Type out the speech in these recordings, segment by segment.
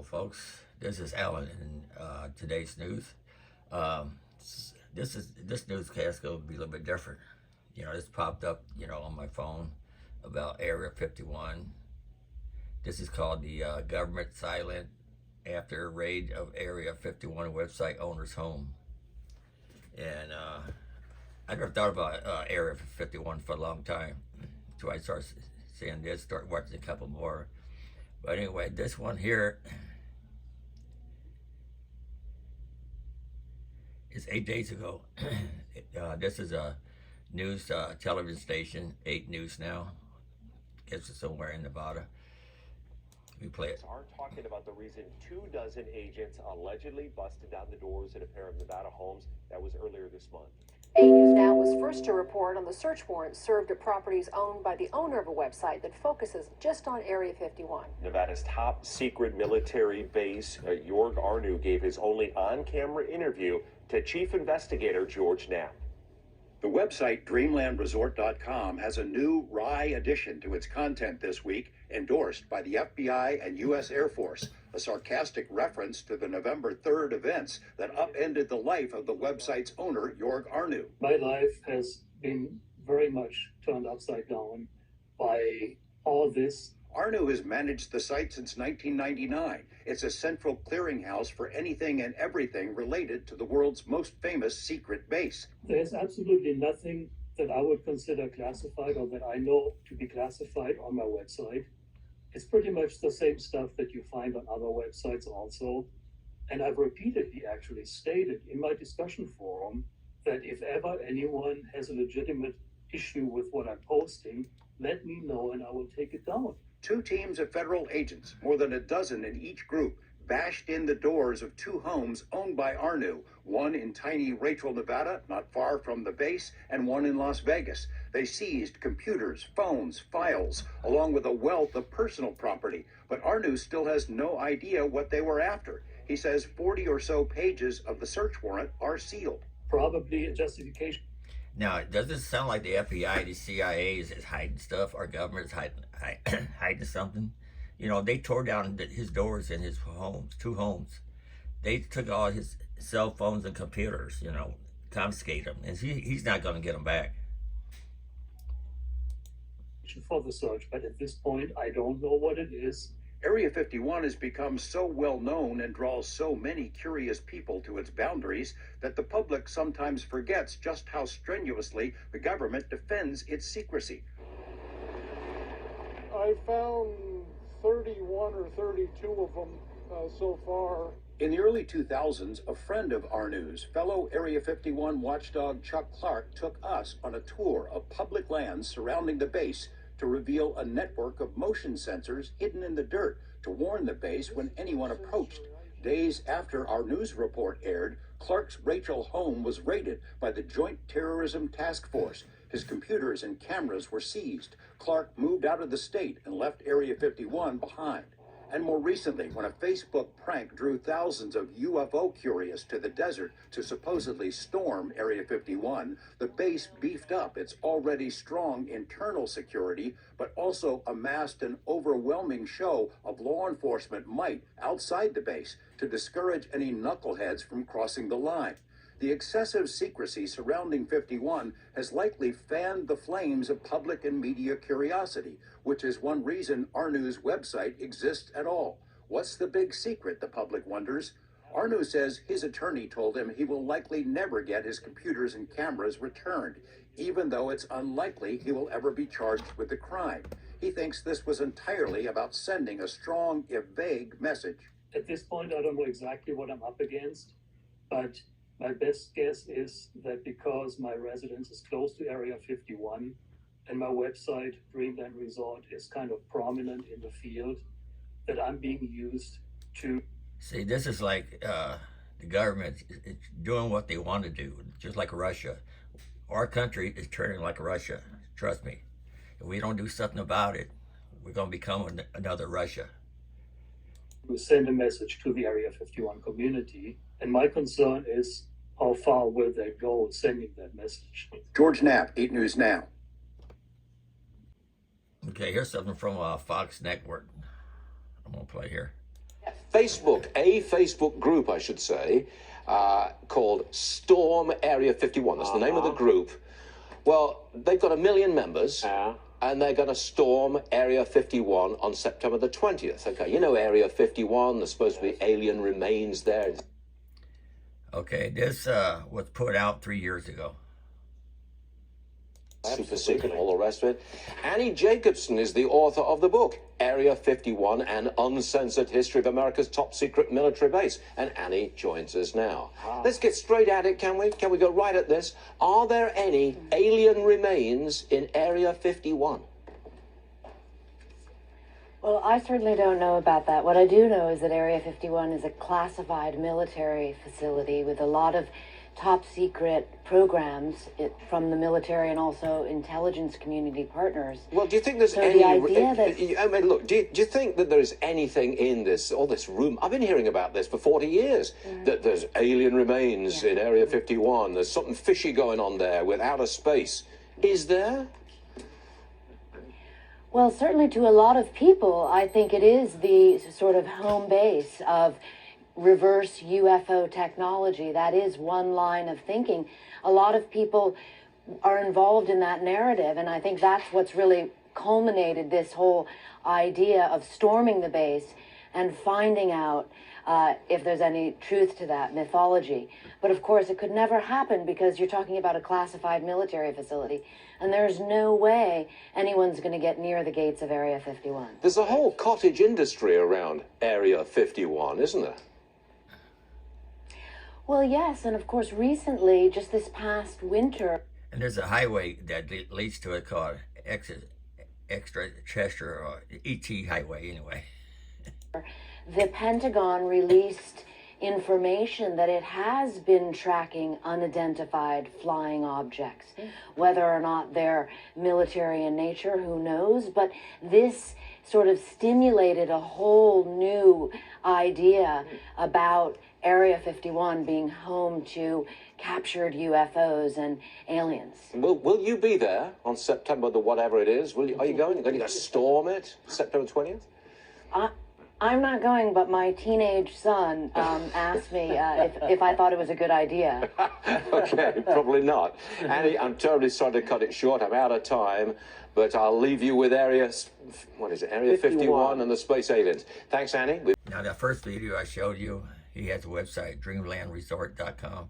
folks. This is Alan in today's news. This newscast going to be a little bit different. This popped up, on my phone about Area 51. This is called the government silent after raid of Area 51 website owner's home. And I never thought about Area 51 for a long time. So I started seeing this, start watching a couple more. But anyway, this one here is 8 days ago. This is a news television station, 8 News Now. Guess it's somewhere in Nevada. We play it. Are talking about the reason 24 agents allegedly busted down the doors in a pair of Nevada homes. That was earlier this month. 8 News Now was first to report on the search warrant served at properties owned by the owner of a website that focuses just on Area 51. Nevada's top secret military base, Jorg Arnu, gave his only on-camera interview to Chief Investigator George Knapp. The website dreamlandresort.com has a new wry addition to its content this week, endorsed by the FBI and U.S. Air Force, a sarcastic reference to the November 3rd events that upended the life of the website's owner, Jorg Arnu. My life has been very much turned upside down by all this. Arnu has managed the site since 1999. It's a central clearinghouse for anything and everything related to the world's most famous secret base. There's absolutely nothing that I would consider classified or that I know to be classified on my website. It's pretty much the same stuff that you find on other websites also. And I've repeatedly actually stated in my discussion forum that if ever anyone has a legitimate issue with what I'm posting, let me know and I will take it down. 2 teams of federal agents, more than a dozen in each group, bashed in the doors of 2 homes owned by Arnu, one in tiny Rachel, Nevada, not far from the base, and one in Las Vegas. They seized computers, phones, files, along with a wealth of personal property. But Arnu still has no idea what they were after. He says 40 or so pages of the search warrant are sealed. Probably a justification. Now, does it sound like the FBI, the CIA is hiding stuff? Our government is hiding something? They tore down his doors in his homes, 2 homes. They took all his cell phones and computers, confiscated them. And he's not going to get them back. For the search, but at this point, I don't know what it is. Area 51 has become so well known and draws so many curious people to its boundaries that the public sometimes forgets just how strenuously the government defends its secrecy. I found 31 or 32 of them so far. In the early 2000s, a friend of Arnu's, fellow Area 51 watchdog Chuck Clark, took us on a tour of public lands surrounding the base to reveal a network of motion sensors hidden in the dirt to warn the base when anyone approached. Days after our news report aired, Clark's Rachel home was raided by the Joint Terrorism Task Force. His computers and cameras were seized. Clark moved out of the state and left Area 51 behind. And more recently, when a Facebook prank drew thousands of UFO curious to the desert to supposedly storm Area 51, the base beefed up its already strong internal security, but also amassed an overwhelming show of law enforcement might outside the base to discourage any knuckleheads from crossing the line. The excessive secrecy surrounding 51 has likely fanned the flames of public and media curiosity, which is one reason Arnu's website exists at all. What's the big secret, the public wonders? Arnu says his attorney told him he will likely never get his computers and cameras returned, even though it's unlikely he will ever be charged with the crime. He thinks this was entirely about sending a strong, if vague, message. At this point, I don't know exactly what I'm up against, but my best guess is that because my residence is close to Area 51 and my website, Dreamland Resort, is kind of prominent in the field, that I'm being used to... See, this is like the government is doing what they want to do, just like Russia. Our country is turning like Russia, trust me. If we don't do something about it, we're going to become another Russia. To send a message to the Area 51 community. And my concern is how far will they go sending that message? George Knapp, 8 News Now. Okay, here's something from Fox Network. I'm going to play here. a Facebook group, I should say, called Storm Area 51. That's the name of the group. Well, they've got 1 million members. And they're going to storm Area 51 on September the 20th. Okay, you know Area 51, there's supposed to be alien remains there. Okay, this was put out 3 years ago. Super secret, all the rest of it. Annie Jacobson is the author of the book, Area 51, An Uncensored History of America's Top Secret Military Base. And Annie joins us now. Let's get straight at it, can we? Can we go right at this? Are there any alien remains in Area 51? Well, I certainly don't know about that. What I do know is that Area 51 is a classified military facility with a lot of top secret programs from the military and also intelligence community partners. Well, do you think there's so any... the idea that... I mean, look, do you think that there's anything in this, all this room... I've been hearing about this for 40 years, that there's alien remains in Area 51. There's something fishy going on there with outer space. Is there? Well, certainly to a lot of people, I think it is the sort of home base of reverse UFO technology. That is one line of thinking. A lot of people are involved in that narrative, and I think that's what's really culminated this whole idea of storming the base and finding out if there's any truth to that mythology. But of course, it could never happen because you're talking about a classified military facility, and there's no way anyone's going to get near the gates of Area 51. There's a whole cottage industry around Area 51, isn't there? Well, yes, and of course, recently, just this past winter... And there's a highway that leads to it called Extraterrestrial, or ET Highway, anyway. The Pentagon released information that it has been tracking unidentified flying objects. Whether or not they're military in nature, who knows? But this sort of stimulated a whole new idea about Area 51 being home to captured UFOs and aliens. Will you be there on September the whatever it is? Are you going? Are you going to storm it September 20th? I'm not going, but my teenage son asked me if I thought it was a good idea. Okay, probably not. Annie, I'm terribly sorry to cut it short. I'm out of time, but I'll leave you with Area 51 and the space aliens. Thanks, Annie. Now, that first video I showed you, he has a website, dreamlandresort.com.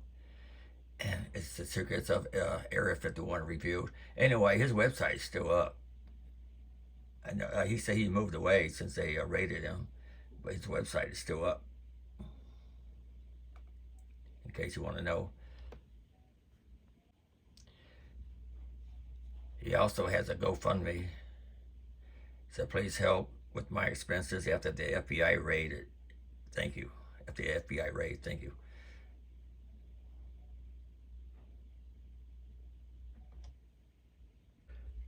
And it's the secrets of Area 51 reviewed. Anyway, his website's still up. And he said he moved away since they raided him. But his website is still up. In case you want to know. He also has a GoFundMe. So please help with my expenses after the FBI raided. Thank you. After the FBI raid, thank you.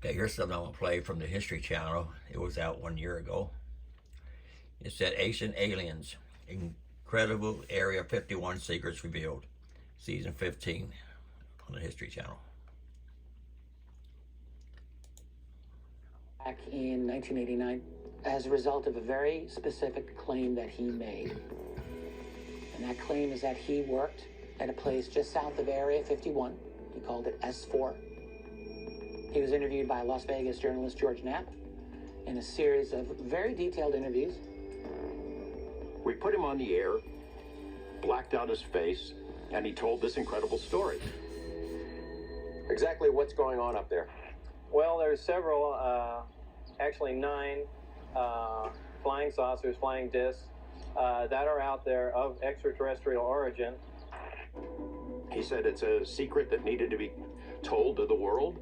Okay, here's something I'm going to play from the History Channel. It was out 1 year ago. It said, Ancient Aliens, Incredible Area 51 Secrets Revealed. Season 15 on the History Channel. Back in 1989, as a result of a very specific claim that he made. And that claim is that he worked at a place just south of Area 51. He called it S4. He was interviewed by Las Vegas journalist George Knapp in a series of very detailed interviews. We put him on the air, blacked out his face, and he told this incredible story. Exactly what's going on up there? Well, there's several, actually 9 flying saucers, flying discs that are out there of extraterrestrial origin. He said it's a secret that needed to be told to the world,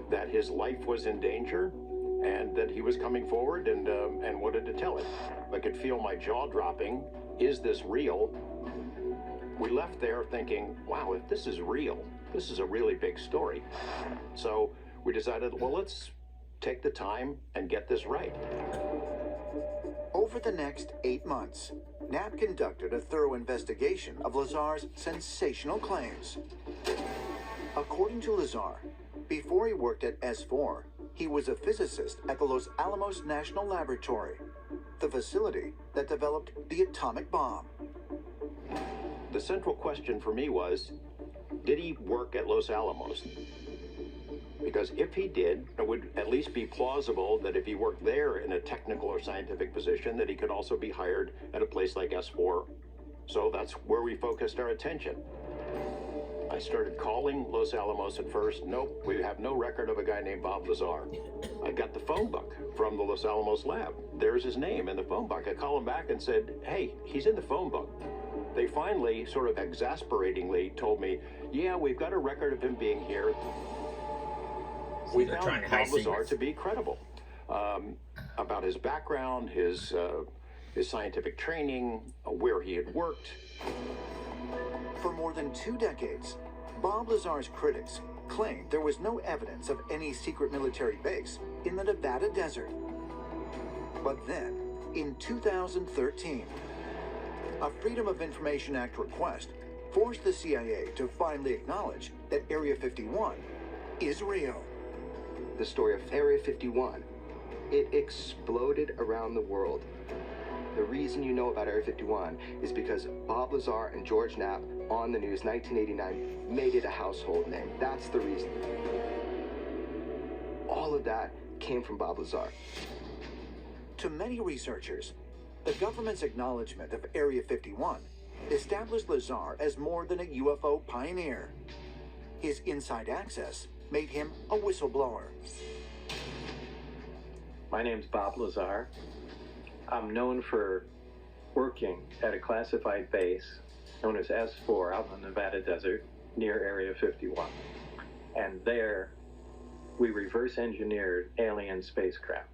that his life was in danger, and that he was coming forward and wanted to tell it. I could feel my jaw dropping. Is this real? We left there thinking, wow, if this is real, this is a really big story. So we decided, well, let's take the time and get this right. Over the next 8 months, Knapp conducted a thorough investigation of Lazar's sensational claims. According to Lazar, before he worked at S4, he was a physicist at the Los Alamos National Laboratory. the facility that developed the atomic bomb. The central question for me was, did he work at Los Alamos? Because if he did, it would at least be plausible that if he worked there in a technical or scientific position, that he could also be hired at a place like S4. So that's where we focused our attention. I started calling Los Alamos at first. Nope, we have no record of a guy named Bob Lazar. I got the phone book from the Los Alamos lab. There's his name in the phone book. I called him back and said, hey, he's in the phone book. They finally, sort of exasperatingly, told me, yeah, we've got a record of him being here. We found Bob Lazar to be credible about his background, his scientific training, where he had worked. For more than 2 decades, Bob Lazar's critics claimed there was no evidence of any secret military base in the Nevada desert. But then, in 2013, a Freedom of Information Act request forced the CIA to finally acknowledge that Area 51 is real. The story of Area 51, it exploded around the world. The reason you know about Area 51 is because Bob Lazar and George Knapp on the news 1989 made it a household name. That's the reason. All of that came from Bob Lazar. To many researchers, the government's acknowledgement of Area 51 established Lazar as more than a UFO pioneer. His inside access made him a whistleblower. My name's Bob Lazar. I'm known for working at a classified base known as S4 out in the Nevada desert near Area 51. And there, we reverse engineered alien spacecraft.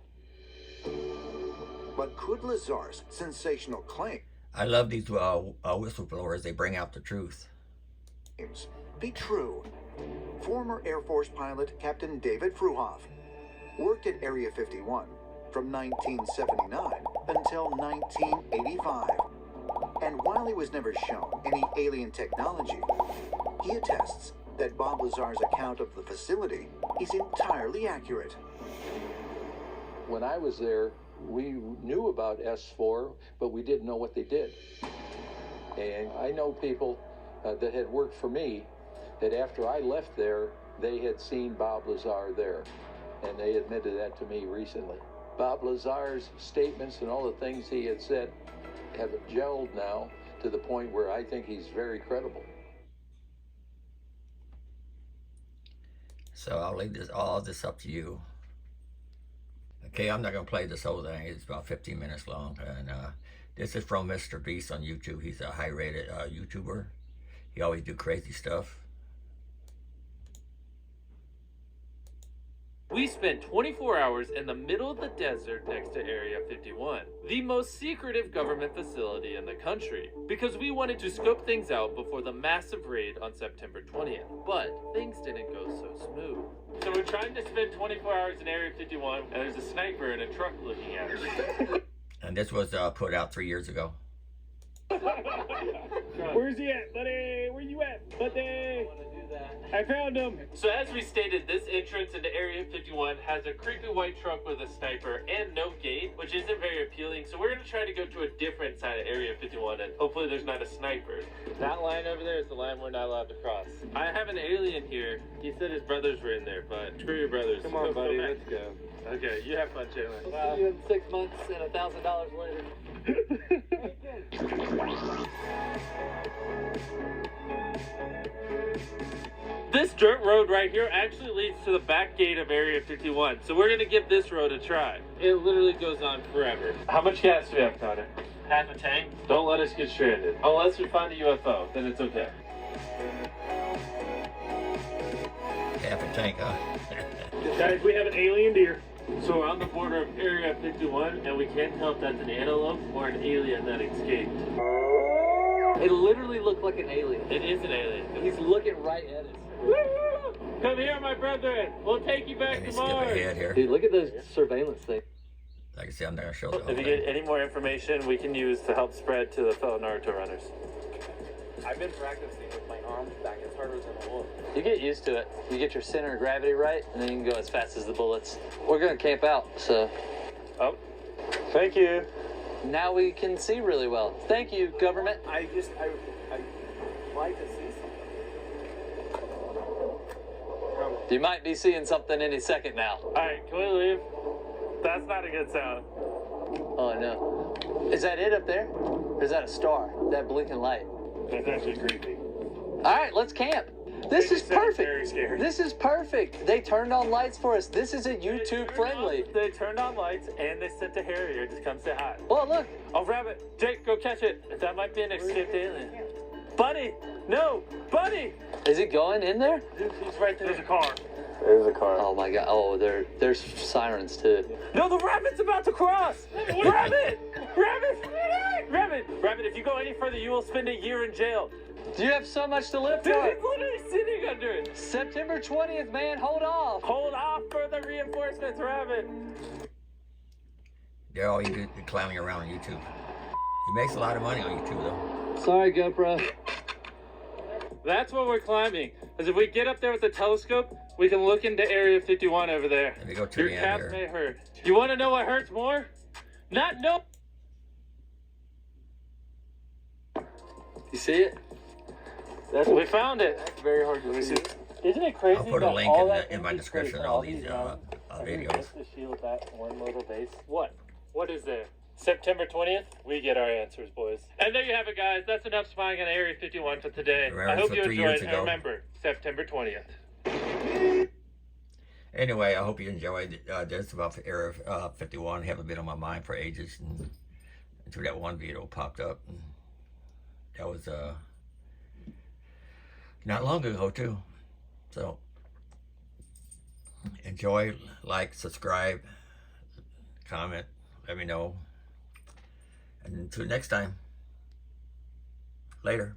But could Lazar's sensational claims I love these whistleblowers. They bring out the truth. be true? Former Air Force pilot Captain David Fruhoff worked at Area 51 from 1979 until 1985. And while he was never shown any alien technology, he attests that Bob Lazar's account of the facility is entirely accurate. When I was there, we knew about S4, but we didn't know what they did. And I know people that had worked for me that after I left there, they had seen Bob Lazar there. And they admitted that to me recently. Bob Lazar's statements and all the things he had said have gelled now to the point where I think he's very credible. So I'll leave all this up to you. Okay, I'm not going to play this whole thing. It's about 15 minutes long. And this is from Mr. Beast on YouTube. He's a high-rated YouTuber. He always do crazy stuff. We spent 24 hours in the middle of the desert next to Area 51, the most secretive government facility in the country, because we wanted to scope things out before the massive raid on September 20th. But things didn't go so smooth. So we're trying to spend 24 hours in Area 51, and there's a sniper in a truck looking at us. And this was put out 3 years ago. Where's he at, buddy? Where you at, buddy? I found him. So as we stated, this entrance into Area 51 has a creepy white truck with a sniper and no gate, which isn't very appealing. So we're going to try to go to a different side of Area 51, and hopefully there's not a sniper. That line over there is the line we're not allowed to cross. I have an alien here. He said his brothers were in there, but screw your brothers. Come on, buddy, let's go. Okay, you have fun, Chandler. I'll see you in 6 months and $1,000 later. This dirt road right here actually leads to the back gate of Area 51, so we're gonna give this road a try. It literally goes on forever. How much gas do we have, Connor? Half a tank. Don't let us get stranded. Unless we find a UFO, then it's okay. Half a tank, huh? Guys, we have an alien deer. So we're on the border of Area 51, and we can't tell if that's an antelope or an alien that escaped. It literally looked like an alien. It is an alien. He's looking right at us. Come here, my brethren. We'll take you back to Mars. Here. Dude, look at those surveillance things. Like I said, I'm not going to show the whole If you thing. get any more information, we can use to help spread to the fellow Naruto runners. I've been practicing with my arms back as hard as I will. You get used to it. You get your center of gravity right, and then you can go as fast as the bullets. We're gonna camp out, so. Oh, thank you. Now we can see really well. Thank you, government. I like to see something. You might be seeing something any second now. Alright, can we leave? That's not a good sound. Oh no. Is that it up there? Or is that a star? That blinking light? That's actually creepy. Alright, let's camp. This is perfect. Very scary. This is perfect. They turned on lights for us. This is a YouTube friendly. They turned on lights and they sent a Harrier to come say hi. Oh, look. Oh, rabbit. Jake, go catch it. That might be an escaped alien. Buddy! No! Buddy! Is it going in there? Dude, he's right there. There's a car. There's a car. Oh my god. Oh, there's sirens too. No, the rabbit's about to cross! Rabbit! Rabbit! Rabbit! Rabbit, if you go any further, you will spend a year in jail. You have so much to live Dude, for. he's literally sitting under it. September 20th, man. Hold off. Hold off for the reinforcements, Rabbit. They're all you do clowning around on YouTube. He makes a lot of money on YouTube, though. Sorry, GoPro. That's what we're climbing. Because if we get up there with the telescope, we can look into Area 51 over there. Let me go to Your the end calf here. may hurt. You want to know what hurts more? Not no. You see it? We found it. That's very hard to see. Isn't it crazy? I'll put a that link all in, that in my empty description space of and all these videos. Just to shield that one little base. What? What is there? September 20th, we get our answers, boys. And there you have it, guys. That's enough spying on Area 51 for today. Remember, I hope so you 3 enjoyed years it. And ago. remember, September 20th. Anyway, I hope you enjoyed this about Area 51. Haven't been on my mind for ages, and until that one video popped up. And that was not long ago too. So enjoy, like, subscribe, comment, let me know. And until next time, later.